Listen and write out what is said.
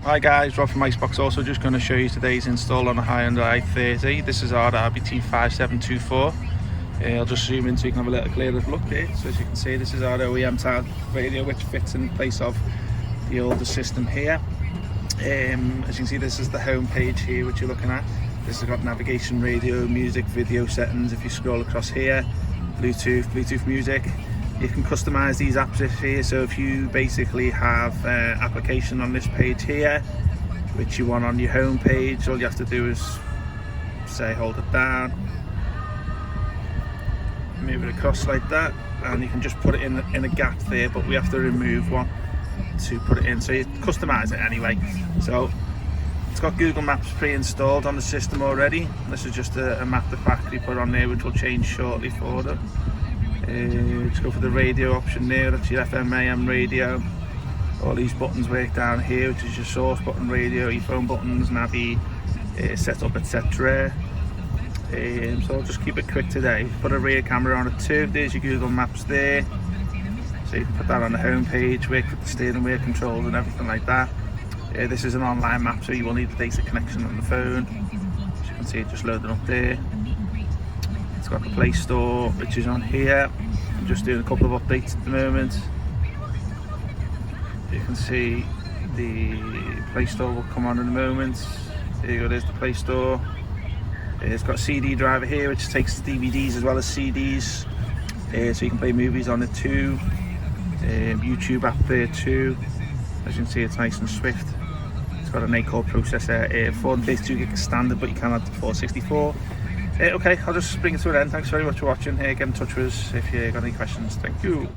Hi guys, Rob from Iceboxauto. Just going to show you today's install on a Hyundai i30. This is our RBT5724. I'll just zoom in so you can have a little clearer look there. So as you can see, this is our OEM type radio, which fits in place of the older system here. As you can see, this is the home page here which you're looking at. This has got navigation, radio, music, video settings. If you scroll across here, Bluetooth music. You can customize these apps here. So if you basically have an application on this page here which you want on your home page, all you have to do is say hold it down, move it across like that, and you can just put it in a gap there, but we have to remove one to put it in, so you customize it anyway. So it's got Google Maps pre-installed on the system already. This is just a map the factory put on there, which will change shortly for them. Let's go for the radio option there. That's your FM AM radio. All these buttons work down here, which is your source button, radio, your phone buttons, navi, setup, etc. So I'll just keep it quick today. Put a rear camera on it too. There's your Google Maps there, so you can put that on the home page, work with the steering wheel controls and everything like that. This is an online map, so you will need the data connection on the phone. As you can see, it just loading up there. It's got the Play Store, which is on here. I'm just doing a couple of updates at the moment. You can see the Play Store will come on in a moment. There you go, there's the Play Store. It's got a CD driver here, which takes DVDs as well as CDs. So you can play movies on it too. YouTube app there too. As you can see, it's nice and swift. It's got an 8-core processor, 432 gig standard, but you can add the 464. Okay, I'll just bring it to an end. Thanks very much for watching. Get in touch with us if you've got any questions. Thank you.